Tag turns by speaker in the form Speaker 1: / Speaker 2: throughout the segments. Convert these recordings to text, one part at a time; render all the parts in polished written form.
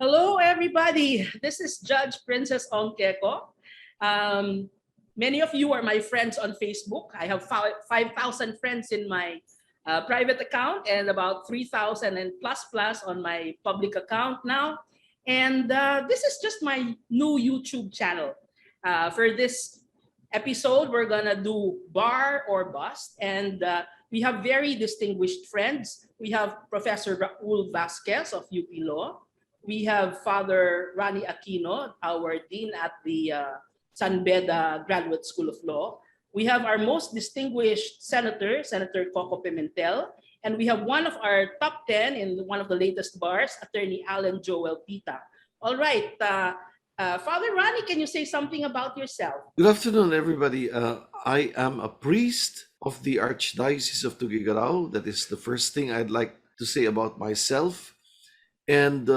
Speaker 1: Hello, everybody. This is Judge Princess Koko. Many of you are my friends on Facebook. I have 5,000 friends in my private account and about 3,000 and plus on my public account now. And this is just my new YouTube channel. For this episode, we're gonna do bar or bust, and we have very distinguished friends. We have Professor Raul Vasquez of UP Law. We have Father Rannie Aquino, our dean at the San Beda Graduate School of Law. We have our most distinguished senator, Senator Koko Pimentel, and we have one of our top 10 in one of the latest bars, Attorney Alan Joel Pita. All right, Father Rannie, can you say something about yourself?
Speaker 2: Good afternoon, everybody. I am a priest of the Archdiocese of Tuguegarao. That is the first thing I'd like to say about myself. And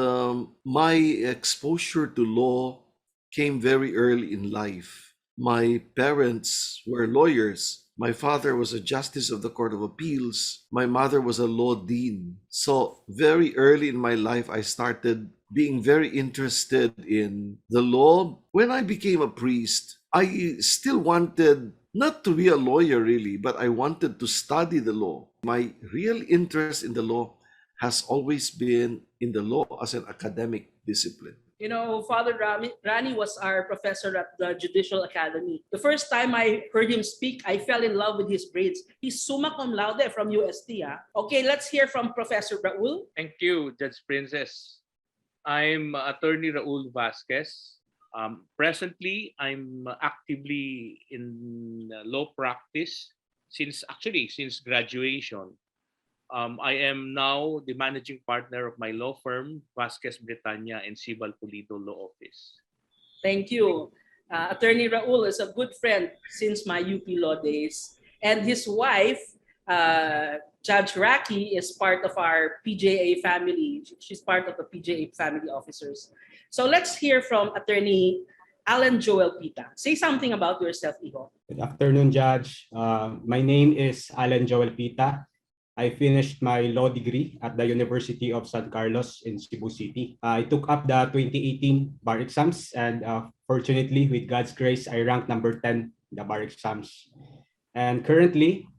Speaker 2: my exposure to law came very early in life. My parents were lawyers. My father was a justice of the Court of Appeals. My mother was a law dean. So very early in my life, I started being very interested in the law. When I became a priest, I still wanted not to be a lawyer really, but I wanted to study the law. My real interest in the law has always been in the law as an academic discipline.
Speaker 1: You know, Father Rannie was our professor at the Judicial Academy. The first time I heard him speak, I fell in love with his braids. He's summa cum laude from UST. Okay, let's hear from Professor Raul.
Speaker 3: Thank you, Judge Princess. I'm Attorney Raul Vasquez. Presently, I'm actively in law practice since graduation. I am now the managing partner of my law firm, Vasquez Bretanya and Sibal Pulido Law Office.
Speaker 1: Thank you. Attorney Raul is a good friend since my UP Law days. And his wife, Judge Raki, is part of our PJA family. She's part of the PJA family officers. So let's hear from Attorney Alan Joel Pita. Say something about yourself, Iho.
Speaker 4: Good afternoon, Judge. My name is Alan Joel Pita. I finished my law degree at the University of San Carlos in Cebu City. I took up the 2018 bar exams and fortunately, with God's grace, I ranked number 10 in the bar exams. And currently,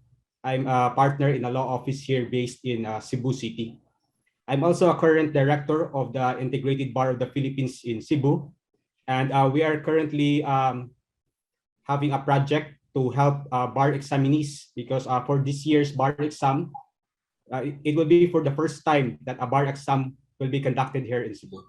Speaker 4: I'm a partner in a law office here based in Cebu City. I'm also a current director of the Integrated Bar of the Philippines in Cebu. And we are currently having a project to help bar examinees because for this year's bar exam, it will be for the first time that a bar exam will be conducted here in Cebu.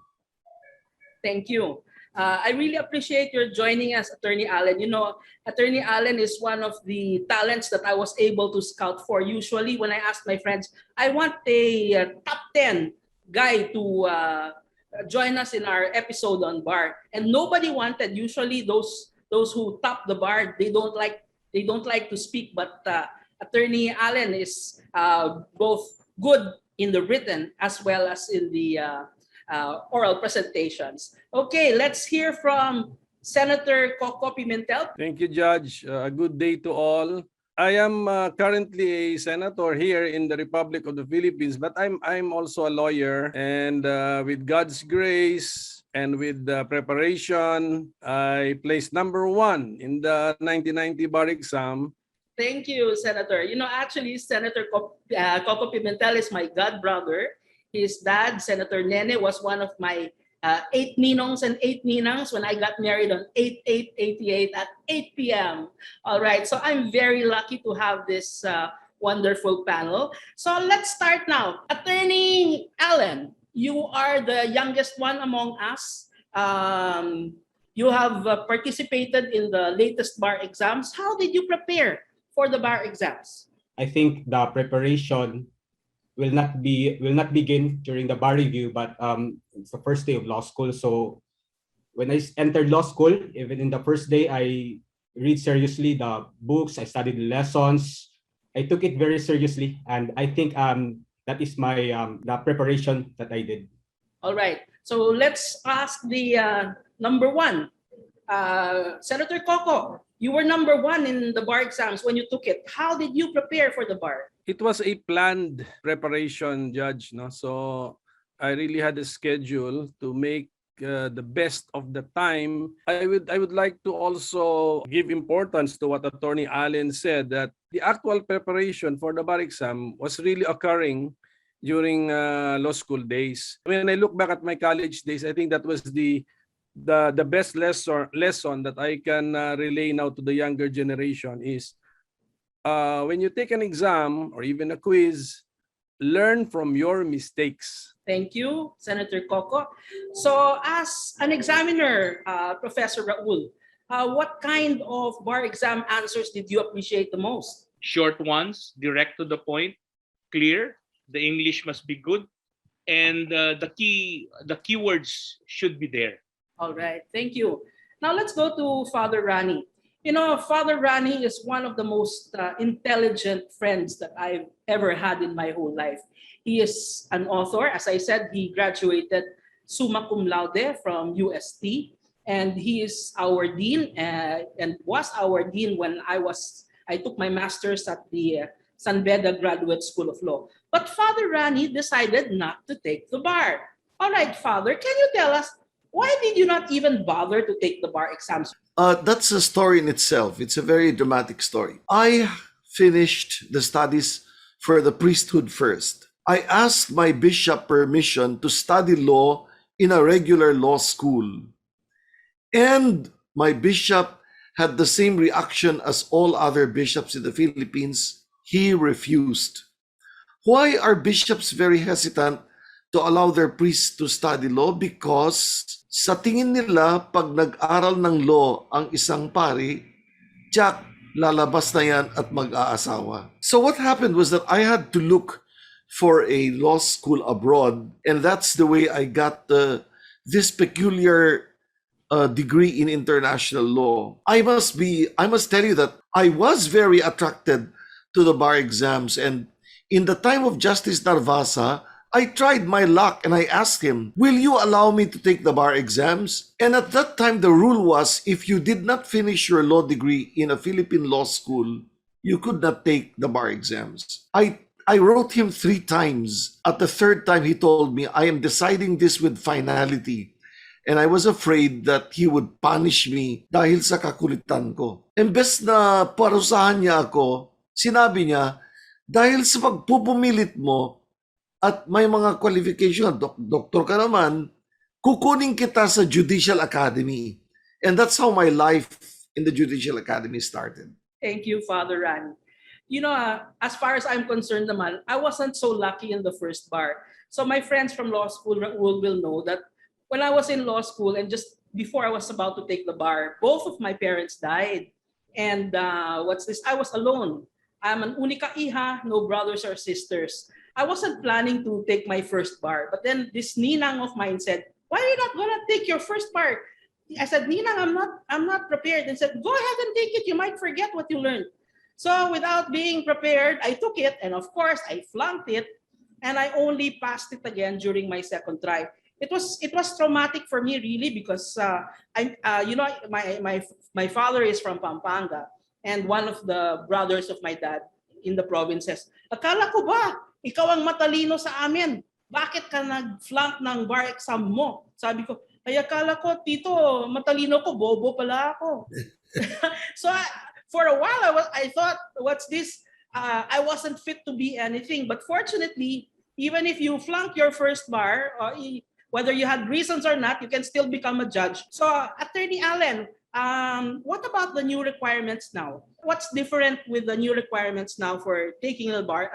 Speaker 1: Thank you. I really appreciate your joining us, Attorney Allen. You know, Attorney Allen is one of the talents that I was able to scout for. Usually when I ask my friends, I want a top 10 guy to join us in our episode on bar. And nobody wanted. Usually those who top the bar, they don't like to speak, but Attorney Allen is both good in the written as well as in the oral presentations. Okay, let's hear from Senator Koko Pimentel.
Speaker 5: Thank you, Judge. A good day to all. I am currently a senator here in the Republic of the Philippines, but I'm also a lawyer, and with God's grace and with the preparation, I placed number 1 in the 1990 bar exam.
Speaker 1: Thank you, Senator. You know, actually, Senator Koko Pimentel is my god brother. His dad, Senator Nene, was one of my 8 ninongs and 8 ninangs when I got married on 8/8/88 at 8 p.m. All right, so I'm very lucky to have this wonderful panel. So let's start now. Attorney Allen, you are the youngest one among us. You have participated in the latest bar exams. How did you prepare for the bar exams?
Speaker 4: I think the preparation will not begin during the bar review, but it's the first day of law school. So when I entered law school, even in the first day, I read seriously the books. I studied the lessons. I took it very seriously, and I think that is my the preparation that I did.
Speaker 1: All right. So let's ask the number 1, Senator Koko. You were number 1 in the bar exams when you took it. How did you prepare for the bar?
Speaker 5: It was a planned preparation, Judge. No? So I really had a schedule to make the best of the time. I would like to also give importance to what Attorney Allen said, that the actual preparation for the bar exam was really occurring during law school days. When I look back at my college days, I think that was the best lesson that I can relay now to the younger generation is when you take an exam or even a quiz, learn from your mistakes.
Speaker 1: Thank you, Senator Koko. So as an examiner, Professor Raul, what kind of bar exam answers did you appreciate the most?
Speaker 3: Short ones, direct to the point, clear. The English must be good, and the keywords should be there.
Speaker 1: All right, thank you. Now let's go to Father Rannie. You know, Father Rannie is one of the most intelligent friends that I've ever had in my whole life. He is an author. As I said, he graduated summa cum laude from UST, and he is our dean and was our dean when I took my master's at the San Beda Graduate School of Law. But Father Rannie decided not to take the bar. All right, Father, can you tell us why did you not even bother to take the bar exams?
Speaker 2: That's a story in itself. It's a very dramatic story. I finished the studies for the priesthood first. I asked my bishop permission to study law in a regular law school. And my bishop had the same reaction as all other bishops in the Philippines. He refused. Why are bishops very hesitant to allow their priests to study law? Because sa tingin nila, pag nag-aral ng law ang isang pari, tiyak, lalabas na yan at mag-aasawa. So what happened was that I had to look for a law school abroad, and that's the way I got this peculiar degree in international law. I must tell you that I was very attracted to the bar exams, and in the time of Justice Narvasa, I tried my luck and I asked him, will you allow me to take the bar exams? And at that time, the rule was if you did not finish your law degree in a Philippine law school, you could not take the bar exams. I wrote him 3 times. At the 3rd time, he told me, I am deciding this with finality. And I was afraid that he would punish me dahil sa kakulitan ko. Imbes na parusahan niya ako, sinabi niya, dahil sa pagpupumilit mo at may mga qualification, doktor ka naman, kukunin kita sa Judicial Academy. And that's how my life in the Judicial Academy started.
Speaker 1: Thank you, Father Rannie. You know, as far as I'm concerned naman, I wasn't so lucky in the first bar. So my friends from law school will know that when I was in law school and just before I was about to take the bar, both of my parents died. And I was alone. I'm an única hija, no brothers or sisters. I wasn't planning to take my first bar. But then this ninang of mine said, why are you not gonna take your first bar? I said, Ninang, I'm not prepared. And said, go ahead and take it. You might forget what you learned. So without being prepared, I took it. And of course, I flunked it. And I only passed it again during my second try. It was traumatic for me really because my father is from Pampanga and one of the brothers of my dad in the provinces. Akala ko ba ikaw ang matalino sa amin? Bakit ka nag-flunk ng bar exam mo? Sabi ko, ay akala ko tito matalino ko, bobo pala ako. So for a while I thought, what's this? I wasn't fit to be anything. But fortunately, even if you flunk your first bar, whether you had reasons or not, you can still become a judge. So, Attorney Allen, what about the new requirements now? What's different with the new requirements now for taking a bar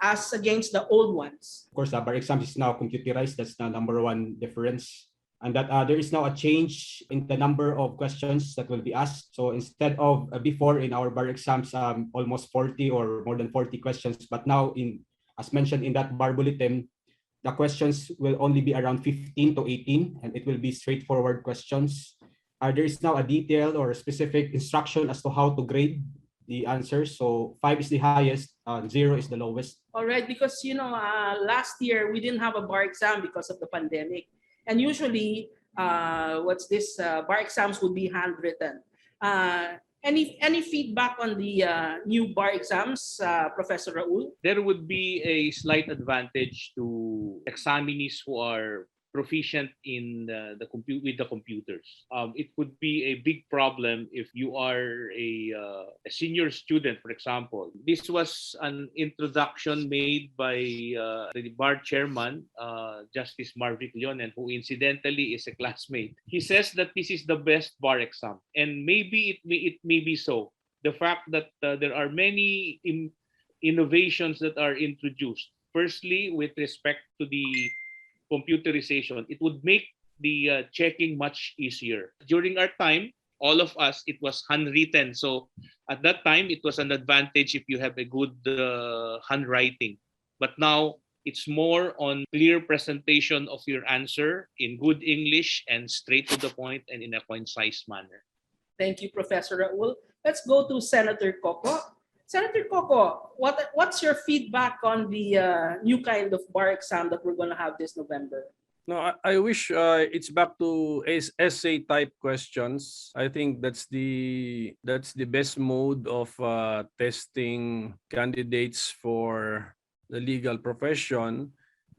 Speaker 1: as against the old ones?
Speaker 4: Of course, the bar exam is now computerized. That's the number one difference. And that there is now a change in the number of questions that will be asked. So instead of before in our bar exams, almost 40 or more than 40 questions, but now as mentioned in that bar bulletin, the questions will only be around 15 to 18, and it will be straightforward questions. There is now a detailed or specific instruction as to how to grade the answers. So 5 is the highest, 0 is the lowest.
Speaker 1: All right, because last year we didn't have a bar exam because of the pandemic. And usually, bar exams would be handwritten. Any feedback on the new bar exams, Professor Raul?
Speaker 3: There would be a slight advantage to to examinees who are proficient in with the computers. It could be a big problem if you are a senior student, for example. This was an introduction made by the bar chairman, Justice Marvick Leonen, who incidentally is a classmate. He says that this is the best bar exam, and maybe it may be so. The fact that there are many innovations that are introduced. Firstly, with respect to the computerization, it would make the checking much easier. During our time, all of us, it was handwritten. So at that time, it was an advantage if you have a good handwriting. But now, it's more on clear presentation of your answer in good English and straight to the point and in a concise manner.
Speaker 1: Thank you, Professor Raul. Let's go to Senator Koko. Senator Koko, what's your feedback on the new kind of bar exam that we're going to have this November?
Speaker 5: No, I wish it's back to essay type questions. I think that's the best mode of testing candidates for the legal profession,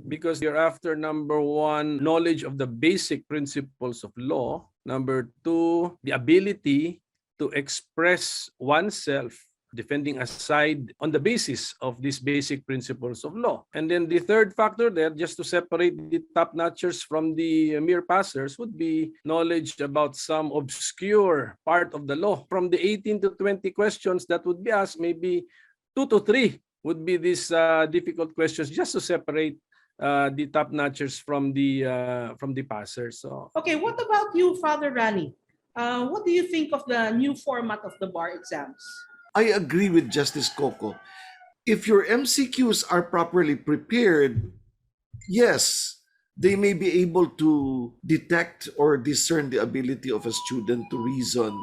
Speaker 5: because you're after, number one, knowledge of the basic principles of law. Number two, the ability to express oneself defending a side on the basis of these basic principles of law. And then the third factor there, just to separate the top-notchers from the mere passers, would be knowledge about some obscure part of the law. From the 18 to 20 questions that would be asked, maybe 2 to 3 would be these difficult questions, just to separate the top-notchers from the passers. So,
Speaker 1: okay, what about you, Father Rannie? What do you think of the new format of the bar exams?
Speaker 2: I agree with Justice Koko. If your MCQs are properly prepared, yes, they may be able to detect or discern the ability of a student to reason.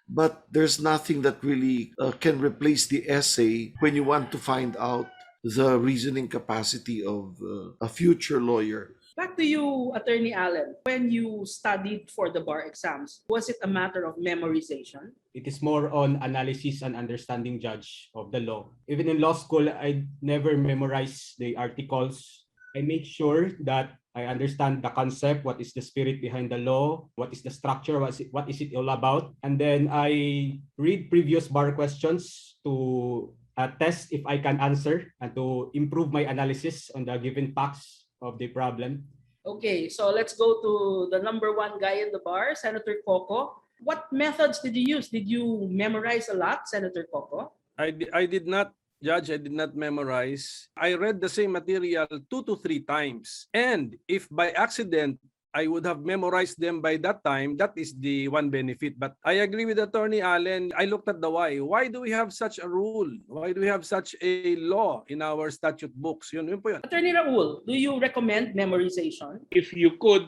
Speaker 2: But there's nothing that really can replace the essay when you want to find out the reasoning capacity of a future lawyer.
Speaker 1: Back to you, Attorney Allen. When you studied for the bar exams, was it a matter of memorization?
Speaker 4: It is more on analysis and understanding, Judge, of the law. Even in law school, I never memorize the articles. I make sure that I understand the concept, what is the spirit behind the law, what is the structure, what is it all about. And then I read previous bar questions to test if I can answer and to improve my analysis on the given facts of the problem.
Speaker 1: Okay, so let's go to the number one guy in the bar, Senator Koko. What methods did you use? Did you memorize a lot, Senator Koko?
Speaker 5: I did not, Judge, I did not memorize. I read the same material 2 to 3 times. And if by accident I would have memorized them by that time, that is the one benefit. But I agree with Attorney Allen. I looked at the why. Why do we have such a rule? Why do we have such a law in our statute books? Yun po yun.
Speaker 1: Attorney Raul, do you recommend memorization?
Speaker 3: If you could,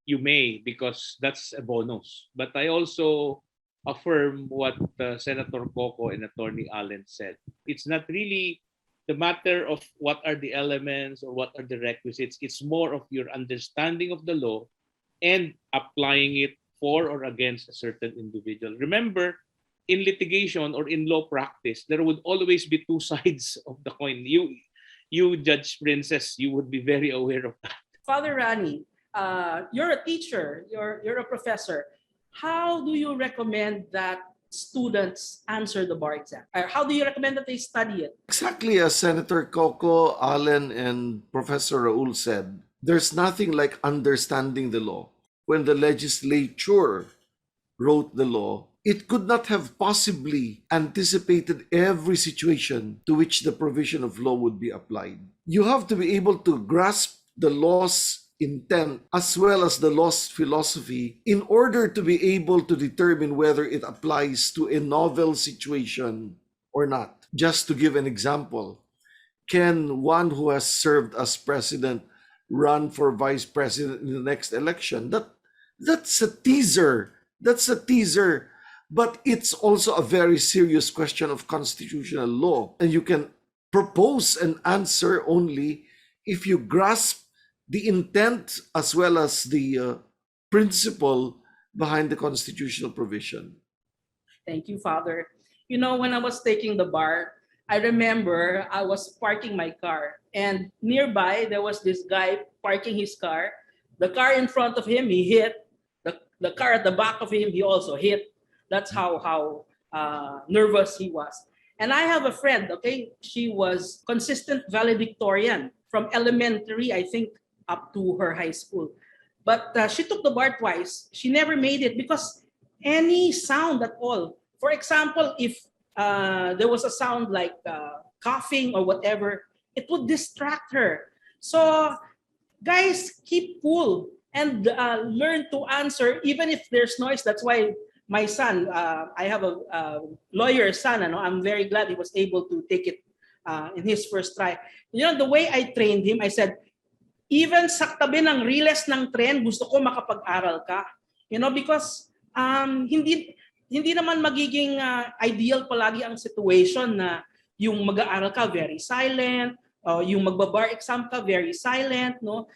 Speaker 3: you may, because that's a bonus. But I also affirm what Senator Koko and Attorney Allen said. It's not really the matter of what are the elements or what are the requisites. It's more of your understanding of the law and applying it for or against a certain individual. Remember, in litigation or in law practice, there would always be two sides of the coin. You Judge Princess, you would be very aware of that.
Speaker 1: Father Rannie, you're a teacher, you're a professor. How do you recommend that students answer the bar exam? Or how do you recommend that they study it?
Speaker 2: Exactly as Senator Koko, Allen, and Professor Raul said, there's nothing like understanding the law. When the legislature wrote the law, it could not have possibly anticipated every situation to which the provision of law would be applied. You have to be able to grasp the law's intent as well as the law's philosophy in order to be able to determine whether it applies to a novel situation or not. Just to give an example, can one who has served as president run for vice president in the next election? That's a teaser. That's a teaser. But it's also a very serious question of constitutional law. And you can propose an answer only if you grasp the intent as well as the principle behind the constitutional provision.
Speaker 1: Thank you, Father. You know, when I was taking the bar, I remember I was parking my car, and nearby there was this guy parking his car. The car in front of him, he hit. The car at the back of him, he also hit. That's how nervous he was. And I have a friend, okay? She was consistent valedictorian from elementary, I think, up to her high school. But she took the bar twice. She never made it because any sound at all. For example, if there was a sound like coughing or whatever, it would distract her. So, guys, keep cool and learn to answer even if there's noise. That's why my son, I have a lawyer son, I'm very glad he was able to take it in his first try. You know, the way I trained him, I said, even sa tabi ng riles ng tren, gusto ko makapag-aral ka. You know, because hindi naman magiging ideal palagi ang situation na yung mag-aaral ka very silent, yung magbabar exam ka very silent, no?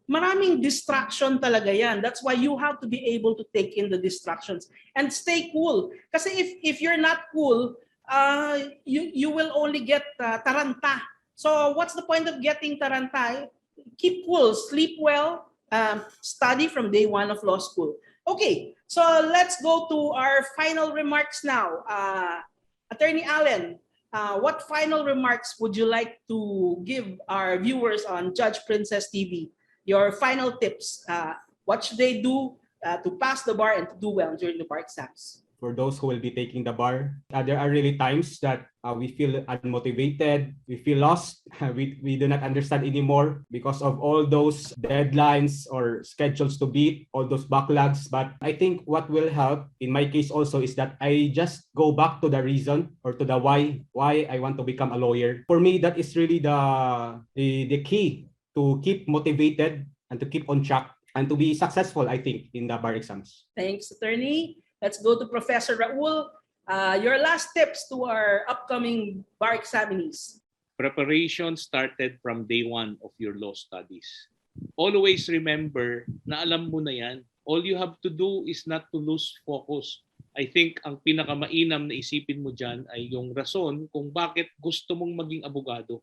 Speaker 1: Maraming distraction talaga yan. That's why you have to be able to take in the distractions and stay cool. Kasi if you're not cool, you will only get taranta. So what's the point of getting taranta? Keep cool, sleep well, study from day one of law school. Okay, so let's go to our final remarks now. Attorney Allen, what final remarks would you like to give our viewers on Judge Princess TV? Your final tips. What should they do to pass the bar and to do well during the bar exams?
Speaker 4: For those who will be taking the bar, there are really times that we feel unmotivated, we feel lost, we do not understand anymore because of all those deadlines or schedules to beat, all those backlogs. But I think what will help in my case also is that I just go back to the reason or to the why I want to become a lawyer. For me, that is really the key to keep motivated and to keep on track and to be successful, I think, in the bar exams.
Speaker 1: Thanks, Attorney. Let's go to Professor Raul. Your last tips to our upcoming bar examinees.
Speaker 3: Preparation started from day one of your law studies. Always remember na alam mo na yan. All you have to do is not to lose focus. I think ang pinakamainam na isipin mo dyan ay yung rason kung bakit gusto mong maging abogado.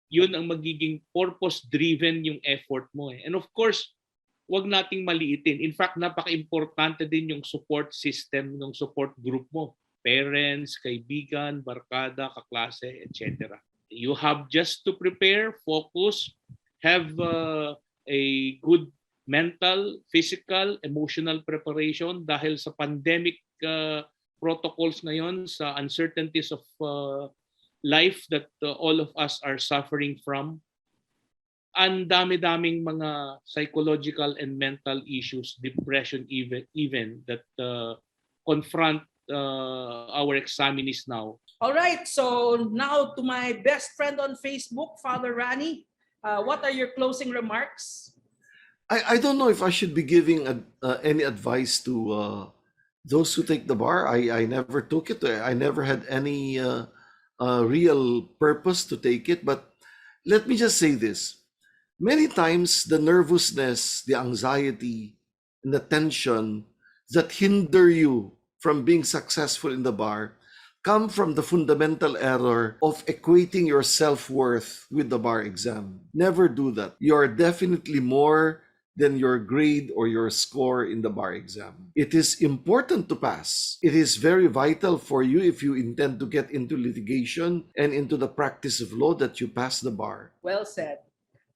Speaker 3: Yun ang magiging purpose-driven yung effort mo. And of course, wag nating maliitin. In fact, napaka-importante din yung support system ng support group mo. Parents, kaibigan, barkada, kaklase, etc. You have just to prepare, focus, have a good mental, physical, emotional preparation dahil sa pandemic protocols ngayon, sa uncertainties of life that all of us are suffering from. Ang dami-daming mga psychological and mental issues, depression even that confront our examinees now.
Speaker 1: All right, so now to my best friend on Facebook, Father Rannie, what are your closing remarks?
Speaker 2: I don't know if I should be giving any advice to those who take the bar. I never took it. I never had any real purpose to take it. But let me just say this. Many times, the nervousness, the anxiety, and the tension that hinder you from being successful in the bar come from the fundamental error of equating your self-worth with the bar exam. Never do that. You are definitely more than your grade or your score in the bar exam. It is important to pass. It is very vital for you if you intend to get into litigation and into the practice of law that you pass the bar.
Speaker 1: Well said.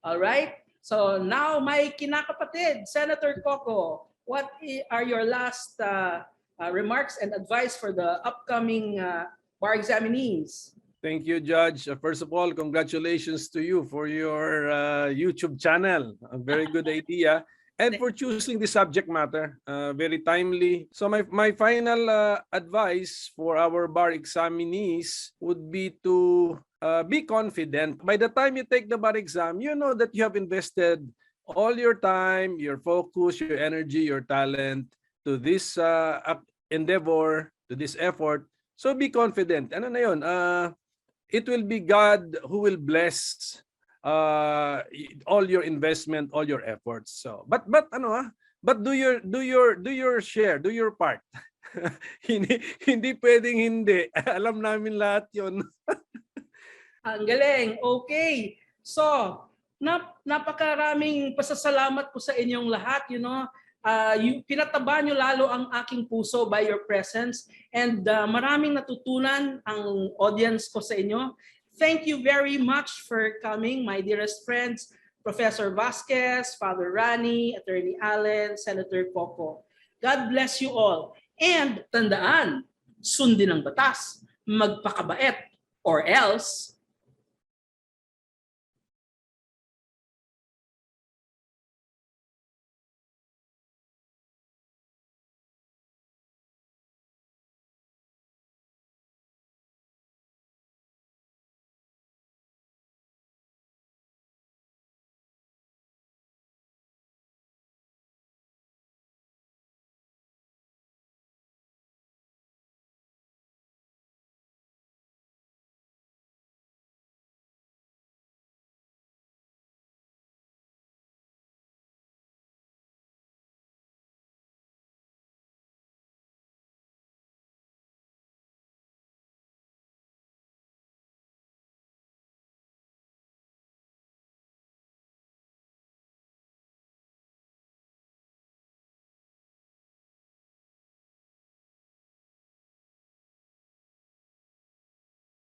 Speaker 1: All right. So now, my kinakapatid, Senator Koko, what are your last remarks and advice for the upcoming bar examinees?
Speaker 5: Thank you, Judge. First of all, congratulations to you for your YouTube channel. A very good idea. And for choosing the subject matter, very timely. So my final advice for our bar examinees would be to be confident. By the time you take the bar exam, you know that you have invested all your time, your focus, your energy, your talent to this endeavor, to this effort. So be confident. Ano na yun? It will be God who will bless all your investment, all your efforts. So, but do your share, do your part. hindi pwedeng hindi. Alam namin lahat 'yon.
Speaker 1: Ang galing. Okay. So, napakaraming pasasalamat po sa inyong lahat. Pinataba nyo lalo ang aking puso by your presence. And maraming natutunan ang audience ko sa inyo. Thank you very much for coming, my dearest friends, Professor Vasquez, Father Rannie, Attorney Allen, Senator Koko. God bless you all. And tandaan, sundin ang batas, magpakabait, or else